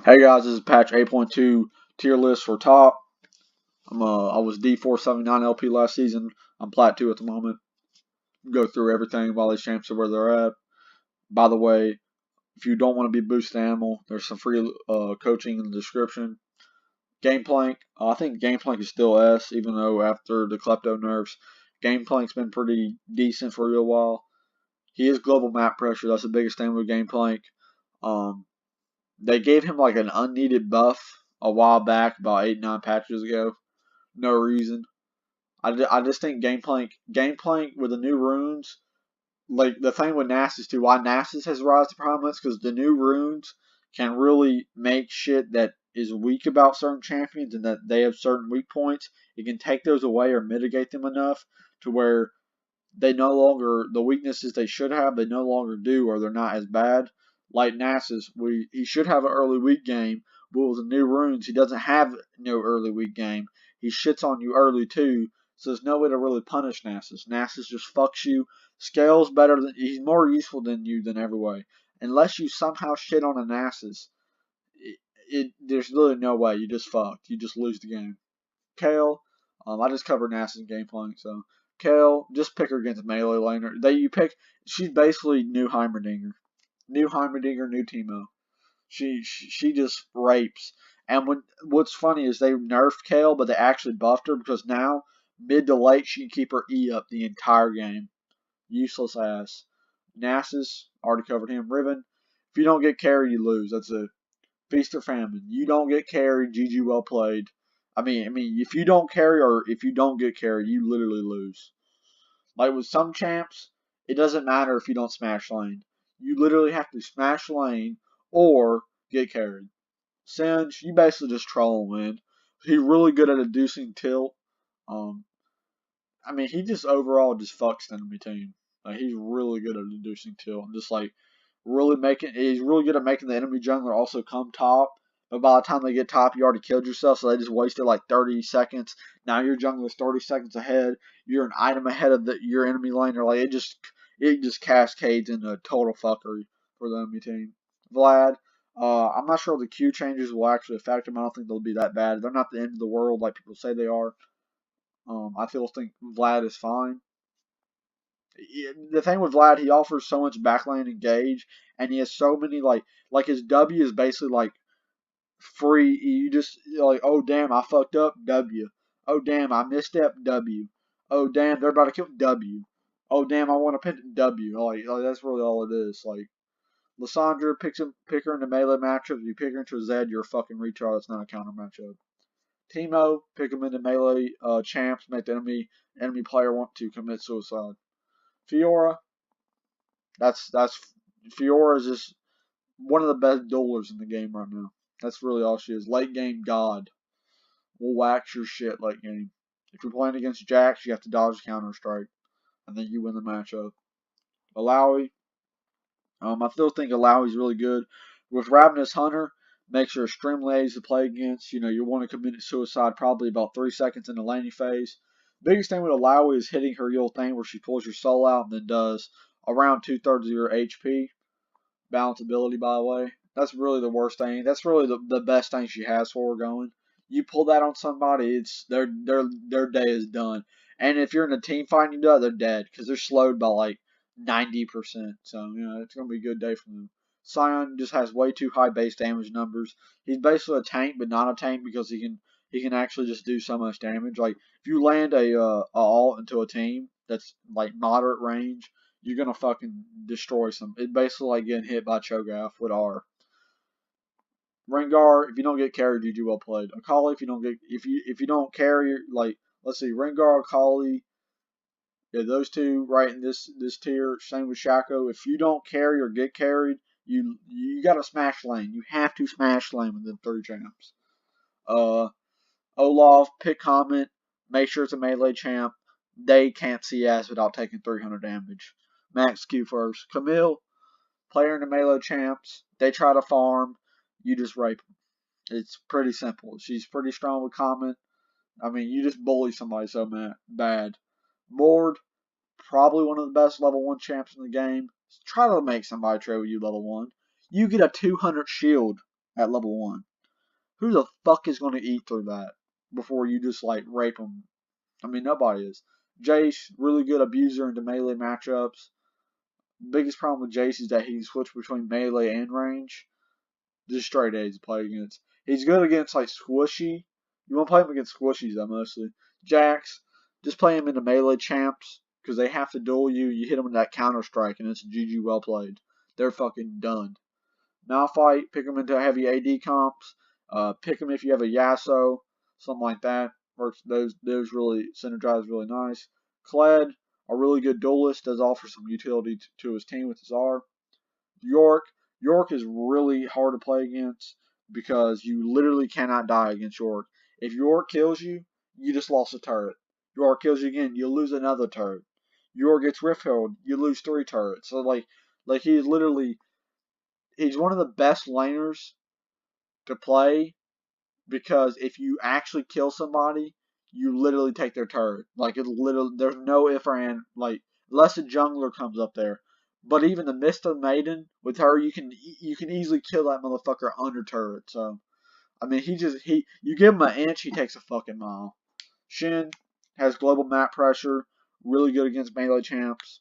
Hey guys, this is patch 8.2 tier list for top. I was D479 LP last season. I'm plat 2 at the moment. Go through everything while these champs are where they're at. By the way, if you don't want to be boosted animal, there's some free coaching in the description. Gameplank, I think Gameplank is still S, even though after the Klepto nerfs, Gameplank's been pretty decent for a real while. He is global map pressure. That's the biggest thing with Gameplank. They gave him like an unneeded buff a while back, about 8-9 patches ago. No reason. I just think Gameplank with the new runes, like the thing with Nasus too, why Nasus has rise to prominence, because the new runes can really make shit that is weak about certain champions and that they have certain weak points. It can take those away or mitigate them enough to where they no longer, the weaknesses they should have, they no longer do, or they're not as bad. Like Nasus, he should have an early weak game, but with the new runes, he doesn't have no early weak game. He shits on you early too, so there's no way to really punish Nasus. Nasus just fucks you. Scale's better than, he's more useful than you than every way. Unless you somehow shit on a Nasus, there's literally no way. You just fucked. You just lose the game. Kale, I just covered Nasus Gameplank, so Kale, just pick her against a melee laner. She's basically new Heimerdinger. New Heimerdinger, new Teemo. She just rapes. And what's funny is they nerfed Kale, but they actually buffed her because now, mid to late, she can keep her E up the entire game. Useless ass. Nasus, already covered him. Riven, if you don't get carried, you lose. That's it. Feast or famine. You don't get carried, GG well played. I mean, if you don't carry or if you don't get carried, you literally lose. Like with some champs, it doesn't matter if you don't smash lane. You literally have to smash lane or get carried. Singe, you basically just troll him, man. He's really good at inducing tilt. Um, he just overall just fucks the enemy team. Like he's really good at inducing tilt and just like he's really good at making the enemy jungler also come top. But by the time they get top, you already killed yourself, so they just wasted like 30 seconds. Now your jungler's 30 seconds ahead. You're an item ahead of your enemy laner. Like it just cascades into a total fuckery for the enemy team. Vlad, I'm not sure if the Q changes will actually affect them. I don't think they'll be that bad. They're not the end of the world like people say they are. I still think Vlad is fine. The thing with Vlad, he offers so much backlane engage, and he has so many like his W is basically like free. You just like, oh damn, I fucked up, W. Oh damn, I misstep, W. Oh damn, they're about to kill, W. Oh damn, I want to pin W. Like that's really all it is. Like Lissandra pick her in the melee matchup. If you pick her into a Zed, you're a fucking retard. It's not a counter matchup. Teemo, pick him into melee champs, make the enemy player want to commit suicide. Fiora, that's Fiora is just one of the best duelers in the game right now. That's really all she is. Late game god. Will wax your shit late game. If you're playing against Jax, you have to dodge counter strike, and then you win the matchup. Alawi, I still think Alawi's really good. With Ravenous Hunter, makes her extremely easy to play against. You know, you want to commit suicide probably about 3 seconds in the laning phase. Biggest thing with Alawi is hitting her little thing where she pulls your soul out and then does around 2/3 of your HP. Balance ability, by the way. That's really the worst thing. That's really the best thing she has for her going. You pull that on somebody, it's their day is done. And if you're in a team fight and you do that, they're dead because they're slowed by like 90%. So it's gonna be a good day for them. Sion just has way too high base damage numbers. He's basically a tank, but not a tank because he can actually just do so much damage. Like if you land a ult into a team that's like moderate range, you're gonna fucking destroy some. It's basically like getting hit by Cho'Gath with R. Rengar, if you don't get carried, GG well played. Akali, if you don't carry, like let's see, Rengar, Akali, yeah, those two right in this tier. Same with Shaco. If you don't carry or get carried, you gotta smash lane. You have to smash lane within 3 champs. Olaf, pick comment, make sure it's a melee champ. They can't see ass without taking 300 damage. Max Q first. Camille, player in the melee champs. They try to farm. You just rape them. It's pretty simple. She's pretty strong with comment. You just bully somebody so bad. Lord, probably one of the best level 1 champs in the game. Try to make somebody trade with you level 1. You get a 200 shield at level 1. Who the fuck is going to eat through that before you just like rape them? I mean, nobody is. Jace, really good abuser into melee matchups. Biggest problem with Jace is that he can switch between melee and range. Just straight A's to play against. He's good against like squishy. You want to play him against squishies though mostly. Jax, just play him into melee champs because they have to duel you. You hit them with that counter strike and it's GG well played. They're fucking done. Malphite, pick them into heavy AD comps. Pick them if you have a Yasuo, something like that. Works. Those really synergize really nice. Kled, a really good duelist, does offer some utility to his team with his R. York is really hard to play against because you literally cannot die against York. If York kills you, you just lost a turret. York kills you again, you lose another turret. York gets rift held, you lose 3 turrets. So like he's one of the best laners to play because if you actually kill somebody, you literally take their turret. Like it literally, there's no if or and like unless a jungler comes up there. But even the Mista Maiden with her, you can easily kill that motherfucker under turret. So I mean, you give him an inch, he takes a fucking mile. Shin has global map pressure, really good against melee champs.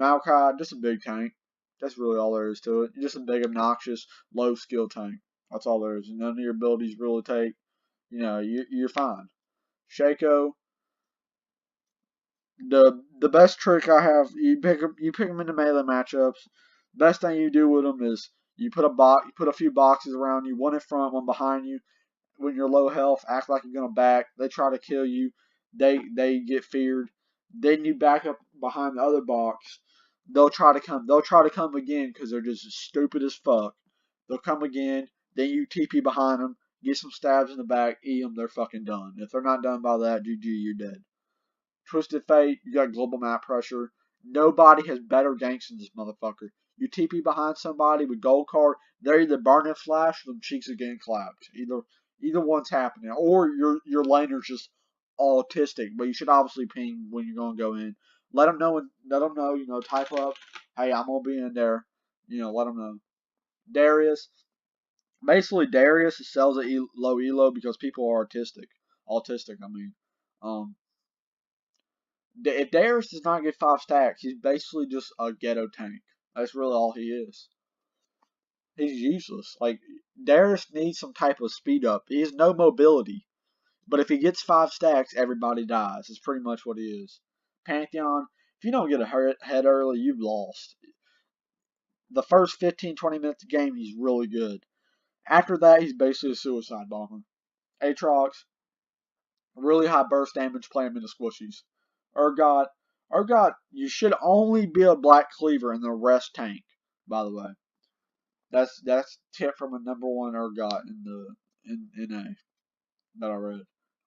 Maokai, just a big tank. That's really all there is to it. You're just a big, obnoxious, low skill tank. That's all there is. None of your abilities really take. You're fine. Shaco, the best trick I have, you pick them into melee matchups. Best thing you do with them is you put a few boxes around you, one in front, one behind you. When you're low health, act like you're gonna back. They try to kill you. They get feared. Then you back up behind the other box. They'll try to come. They'll try to come again because they're just stupid as fuck. They'll come again. Then you TP behind them, get some stabs in the back, eat them. They're fucking done. If they're not done by that, GG, you're dead. Twisted Fate, you got global map pressure. Nobody has better ganks than this motherfucker. You TP behind somebody with gold card, they're either burning flash or them cheeks are getting clapped. Either one's happening. Or your laner's just autistic, but you should obviously ping when you're gonna go in. Let them know, type up, hey, I'm gonna be in there. Let them know. Darius, basically Darius sells at low elo because people are autistic. I mean. If Darius does not get 5 stacks, he's basically just a ghetto tank. That's really all he is. He's useless. Like, Darius needs some type of speed up. He has no mobility. But if he gets 5 stacks, everybody dies. It's pretty much what he is. Pantheon, if you don't get a head early, you've lost. The first 15-20 minutes of the game, he's really good. After that, he's basically a suicide bomber. Aatrox, really high burst damage, play him into squishies. Urgot, you should only be a black cleaver and the rest tank, by the way. That's tip from a #1 Urgot in A that I read.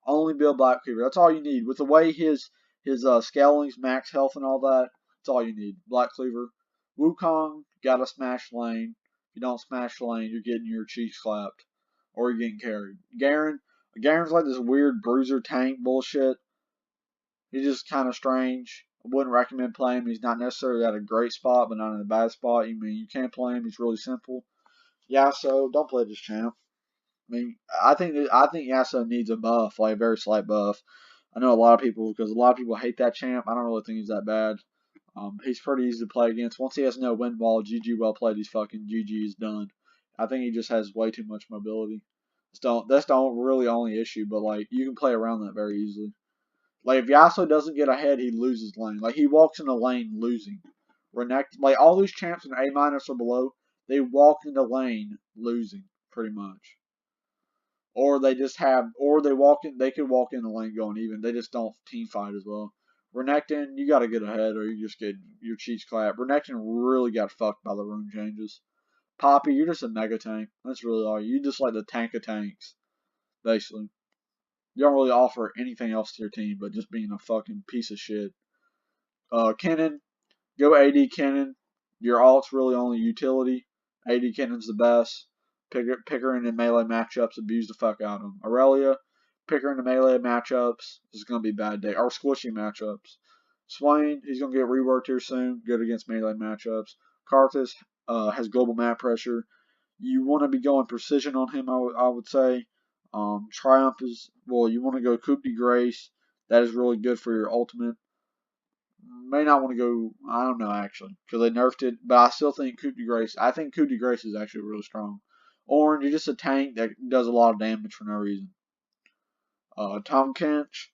Only be a black cleaver. That's all you need. With the way his scaling's max health and all that, that's all you need. Black cleaver. Wukong, gotta smash lane. If you don't smash lane, you're getting your cheeks clapped. Or you're getting carried. Garen's like this weird bruiser tank bullshit. He's just kind of strange. I wouldn't recommend playing him. He's not necessarily at a great spot, but not in a bad spot. You can't play him. He's really simple. Yasuo, don't play this champ. I think Yasuo needs a buff, like a very slight buff. I know a lot of people hate that champ. I don't really think he's that bad. He's pretty easy to play against. Once he has no wind wall, GG well played. He's fucking GG is done. I think he just has way too much mobility. That's the really only issue, but like you can play around that very easily. Like if Yasuo doesn't get ahead, he loses lane. Like he walks in the lane losing. Like all these champs in A- or below, they walk in the lane losing pretty much. Or they could walk in the lane going even. They just don't team fight as well. Renekton, you gotta get ahead or you just get your cheeks clapped. Renekton really got fucked by the rune changes. Poppy, you're just a mega tank. That's really all. You just like the tank of tanks, basically. You don't really offer anything else to your team but just being a fucking piece of shit. Kennen, go AD Kennen. Your alt's really only utility. AD Kennen's the best. Pick her into melee matchups, abuse the fuck out of them. Aurelia, pick her into melee matchups. This is going to be a bad day. Or squishy matchups. Swain, he's going to get reworked here soon. Good against melee matchups. Karthus has global map pressure. You want to be going precision on him, I would say. Triumph is, well, you want to go Coupe de Grace. That is really good for your ultimate. May not want to go, I don't know actually, because they nerfed it, but I still think Coupe de Grace, I think Coupe de Grace is actually really strong. Orange, you're just a tank that does a lot of damage for no reason. Tom Kench.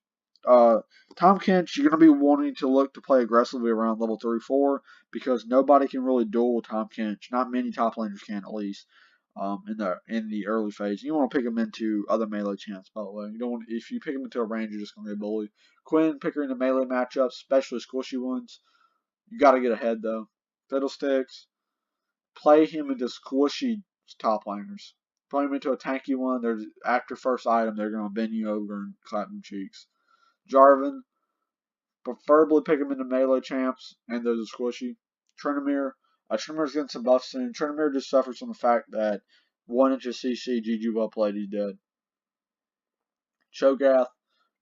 Tom Kench, you're going to be wanting to look to play aggressively around level 3 4 because nobody can really duel with Tom Kench. Not many top laners can, at least. In the early phase, you want to pick him into other melee champs. By the way, you don't want if you pick him into a range, you're just gonna get bullied. Quinn, pick her into melee matchups, especially squishy ones. You got to get ahead though. Fiddlesticks, play him into squishy top laners. Play him into a tanky one. There's after first item, they're gonna bend you over and clap them cheeks. Jarvan, preferably pick him into melee champs, and those are squishy. Tryndamere, Tryndamere's getting some buffs soon. Tryndamere just suffers from the fact that 1 inch of CC, GG well played, he's dead. Cho'Gath,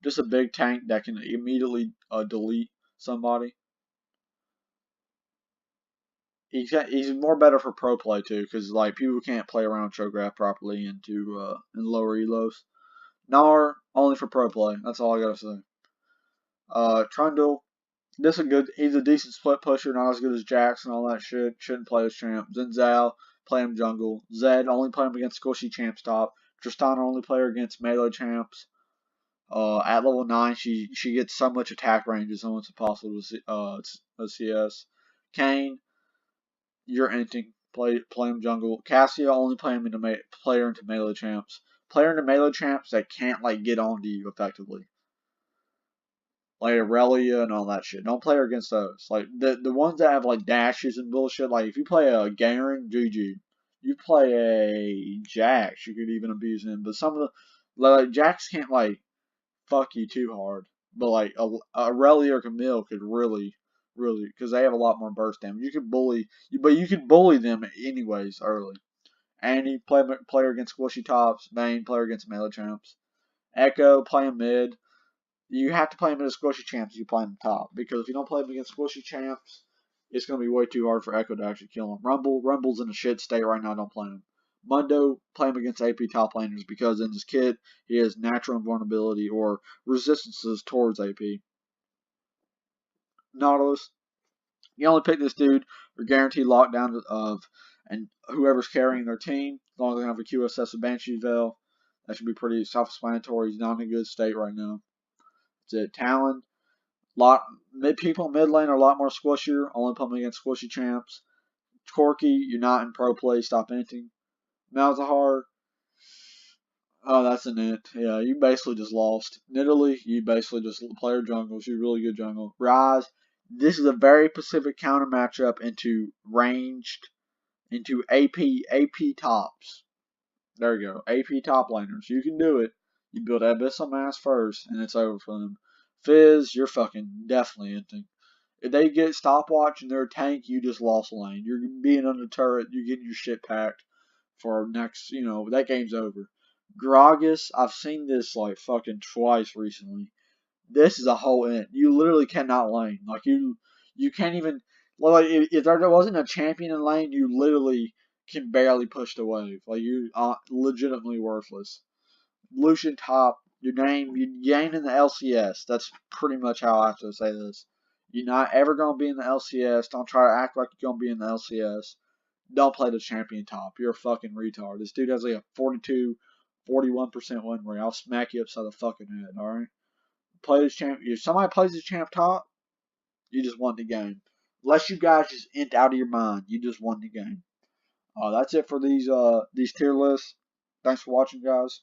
just a big tank that can immediately delete somebody. He's more better for pro play too, because like people can't play around Cho'Gath properly into in lower elos. Gnar only for pro play. That's all I gotta say. Trundle, this is a good. He's a decent split pusher, not as good as Jax and all that shit. Shouldn't play as champ. Zenzel, play him jungle. Zed, only play him against squishy champs top. Tristana, only play her against melee champs. At level 9, she gets so much attack range, it's almost impossible to CS. Kane, you're inting. Play him jungle. Cassia, only play him into player into melee champs. Player into melee champs that can't like get onto you effectively. Like Aurelia and all that shit. Don't play her against those. Like the ones that have like dashes and bullshit. Like if you play a Garen, GG. You play a Jax, you could even abuse him. But some of the like Jax can't like fuck you too hard. But like Aurelia or Camille could really, because they have a lot more burst damage. You could bully, but you could bully them anyways early. Annie, player against squishy tops. Vayne, player against melee champs. Echo, play him mid. You have to play him against squishy champs if you play him top. Because if you don't play him against squishy champs, it's going to be way too hard for Echo to actually kill him. Rumble's in a shit state right now, don't play him. Mundo, play him against AP top laners because in this kit, he has natural invulnerability or resistances towards AP. Nautilus, you only pick this dude for guaranteed lockdown of and whoever's carrying their team, as long as they have a QSS of Banshee Veil. That should be pretty self-explanatory. He's not in a good state right now. That's it. Talon, people mid lane are a lot more squishier. Only put them against squishy champs. Corky, you're not in pro play. Stop anything. Malzahar, oh, that's an it. Yeah, you basically just lost. Nidalee, you basically just play her jungle. She's really good jungle. Rise, this is a very specific counter matchup into ranged, into AP tops. There you go. AP top laners. You can do it. You build Abyssal Mass first, and it's over for them. Fizz, you're fucking definitely ending. If they get stopwatch and they're a tank, you just lost a lane. You're being on the turret. You're getting your shit packed for next. That game's over. Gragas, I've seen this like fucking twice recently. This is a whole end. You literally cannot lane. Like you can't even. Like if there wasn't a champion in lane, you literally can barely push the wave. Like you are legitimately worthless. Lucian top. You gain in the LCS. That's pretty much how I have to say this. You're not ever gonna be in the LCS. Don't try to act like you're gonna be in the LCS. Don't play the champion top. You're a fucking retard. This dude has like a 42, 41% win rate. I'll smack you upside the fucking head, alright? Play this champ. If somebody plays this champ top, you just won the game. Unless you guys just int out of your mind, you just won the game. That's it for these tier lists. Thanks for watching, guys.